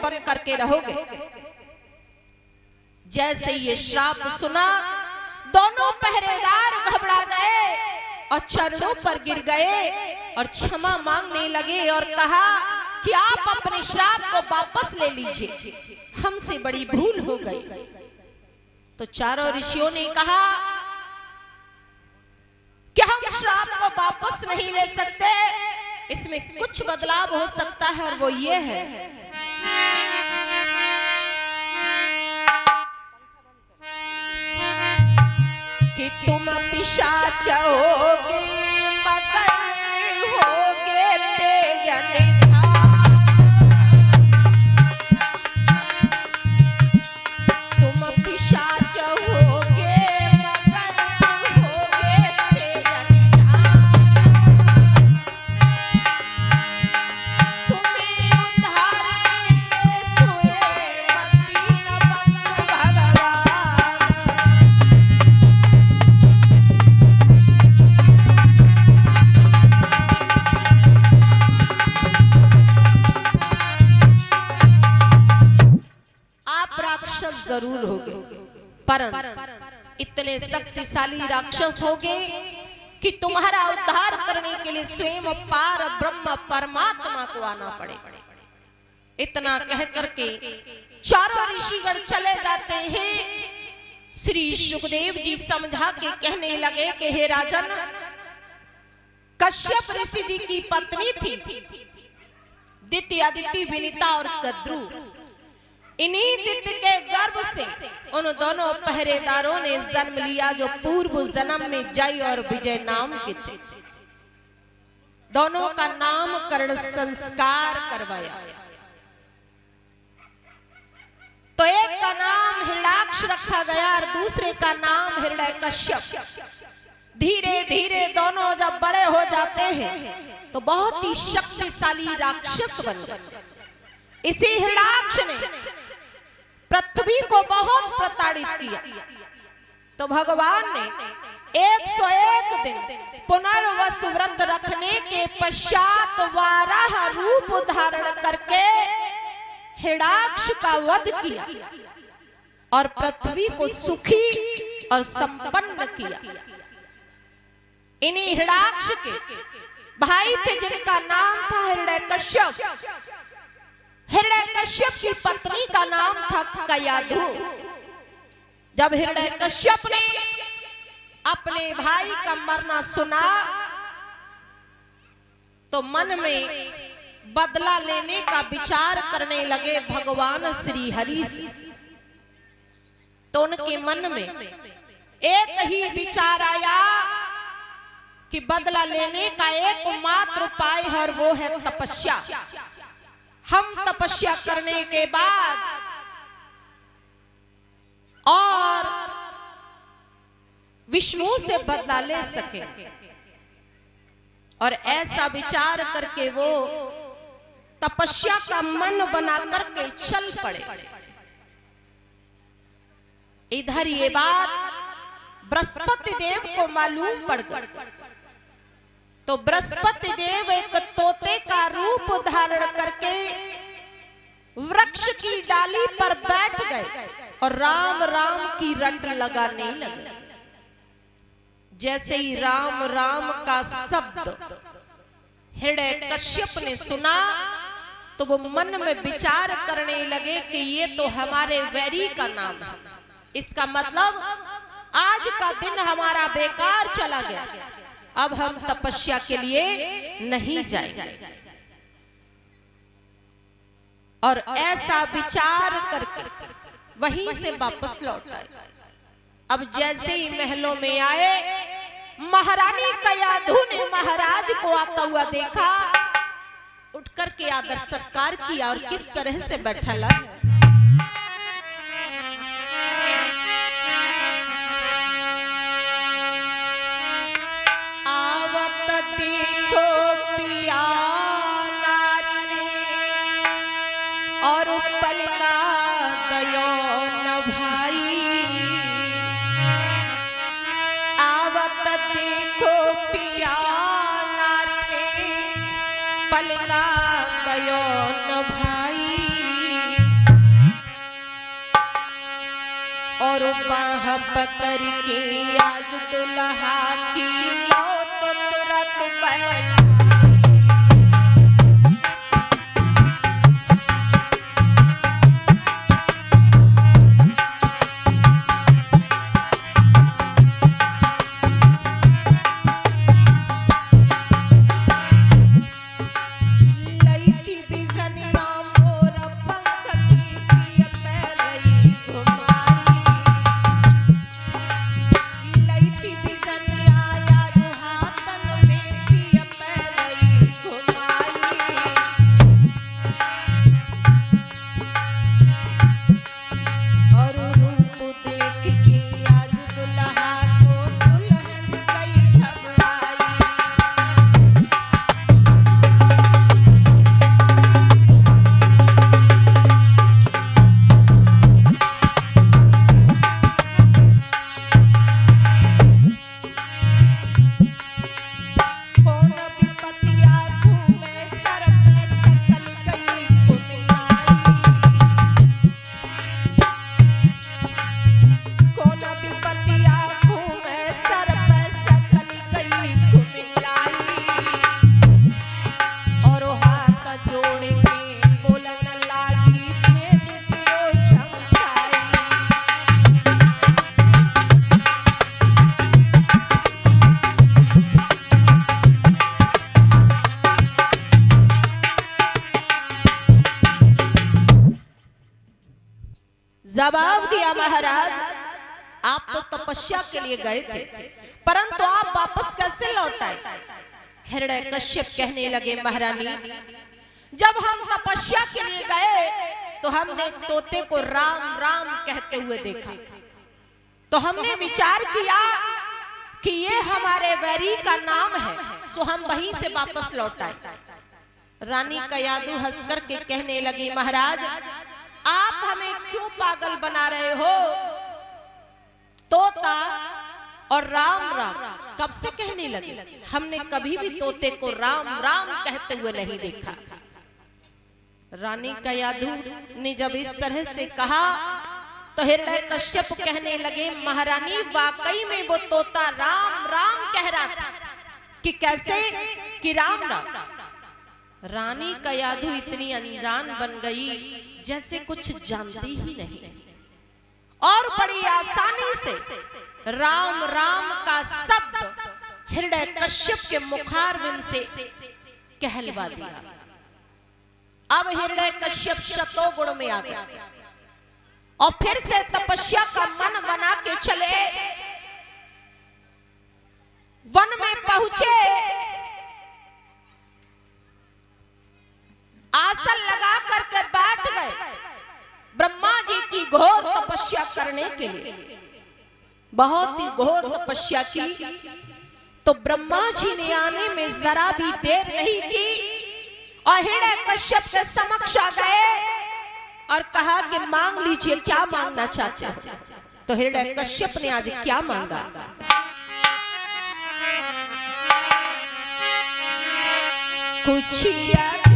बन करके रहोगे। जैसे ये श्राप सुना, दोनों पहरेदार घबरा गए और चरणों पर गिर गए और क्षमा मांगने लगे और कहा कि आप अपने श्राप को वापस ले लीजिए, हमसे बड़ी भूल हो गई। तो चारों ऋषियों ने कहा कि हम श्राप को वापस नहीं ले सकते, इसमें कुछ बदलाव हो सकता है और वो ये है कि तुम पिशाच होगे मगर होगे तेज जरूर होगे, परंतु इतने शक्तिशाली राक्षस होगे कि तुम्हारा उद्धार करने के लिए स्वयं पार ब्रह्म परमात्मा को आना पड़े। इतना कह करके चारों ऋषिगण चले जाते हैं। श्री सुखदेव जी समझा के कहने लगे कि हे राजन, कश्यप ऋषि जी की पत्नी थी दिति, अदिति, विनीता और कद्रु। इन्हीं दिति के गर्भ से उन दोनों पहरेदारों ने जन्म लिया जो पूर्व जन्म में जय और विजय नाम के थे। दोनों का नामकरण संस्कार करवाया। तो एक का नाम हिरण्याक्ष रखा गया और दूसरे का नाम हिरण्यकश्यप। धीरे धीरे दोनों जब बड़े हो जाते हैं तो बहुत ही शक्तिशाली राक्षस बन गए। इसी हिरण्याक्ष ने पृथ्वी को बहुत प्रताड़ित किया। तो भगवान ने 101 दिन पुनर्वसु व्रत रखने के पश्चात वाराह रूप धारण करके हिरण्याक्ष का वध किया और पृथ्वी को सुखी और संपन्न किया। इन्हीं हिरण्याक्ष के भाई थे जिनका नाम था हिरण्यकश्यप। हिरण्यकश्यप की पत्नी का नाम था कयाधु। जब हिरण्यकश्यप ने अपने भाई का मरना सुना तो मन में बदला लेने का विचार करने लगे भगवान श्री हरि से। तो उनके मन में एक ही विचार आया कि बदला लेने का एकमात्र उपाय है और वो है तपस्या। हम तपस्या करने के बाद और विष्णु से बदला ले सके। और ऐसा विचार करके वो तपस्या का मन बना करके चल पड़े। इधर ये बात बृहस्पति देव को मालूम पड़ गई। तो बृहस्पति देव एक तोते का रूप धारण करके वृक्ष की डाली पर बैठ गए और राम राम की रट लगाने लगे। जैसे ही राम राम का शब्द हिरण्यकश्यप ने सुना तो वो मन में विचार करने लगे कि ये तो हमारे वैरी का नाम है, इसका मतलब आज का दिन हमारा बेकार चला गया, अब हम तपस्या के लिए नहीं जाएंगे। और ऐसा विचार करके वहीं से वापस लौट आए। अब जैसे ही महलों में आए, महारानी कयाधु ने महाराज को आता हुआ देखा, उठ करके आदर सत्कार किया और किस तरह से बैठा है। आवत देखो पिया नारी और पलका दयो न भाई, आवत देखो पिया नारी पलका दयो न भाई, और बाह पकड़ के आज दुल्हा की लो तो तुरंत बैठ। जवाब दिया महाराज, आप तो तपस्या के लिए गए थे, परंतु आप वापस कैसे लौट आए? हिरण्यकश्यप कहने लगे, महारानी जब हम तपस्या के लिए गए तो हमने तोते को राम राम कहते हुए देखा, तो हमने विचार किया कि ये हमारे वैरी का नाम है, सो हम वहीं से वापस लौट आए। रानी कयाधु हंसकर के कहने लगी, महाराज आप हमें क्यों पागल बना रहे हो? तोता और राम राम कब से कहने लगे? हमने कभी भी तोते को राम राम कहते हुए नहीं देखा। रानी कयाधु ने जब इस तरह से कहा तो हिरण्यकश्यप कहने लगे, महारानी वाकई में वो तोता राम राम कह रहा था। कि कैसे? कि राम राम। रानी कयाधु इतनी अनजान बन गई जैसे कुछ जानती ही नहीं, और बड़ी आसानी से राम राम का शब्द हिरण्यकश्यप के मुखारविंद से कहलवा दिया। अब हिरण्यकश्यप शतोगुण में आ गया और फिर से तपस्या का मन बना के चले, वन में पहुंचे, आसन लगा करके बैठ गए ब्रह्मा जी की घोर तपस्या करने के लिए। बहुत ही घोर तपस्या की तो ब्रह्मा जी ने आने में जरा भी देर नहीं की और हिरण्यकश्यप के समक्ष आ गए और कहा कि मांग लीजिए, क्या मांगना चाहते हो? तो हिरण्यकश्यप ने आज क्या मांगा? कुछ याद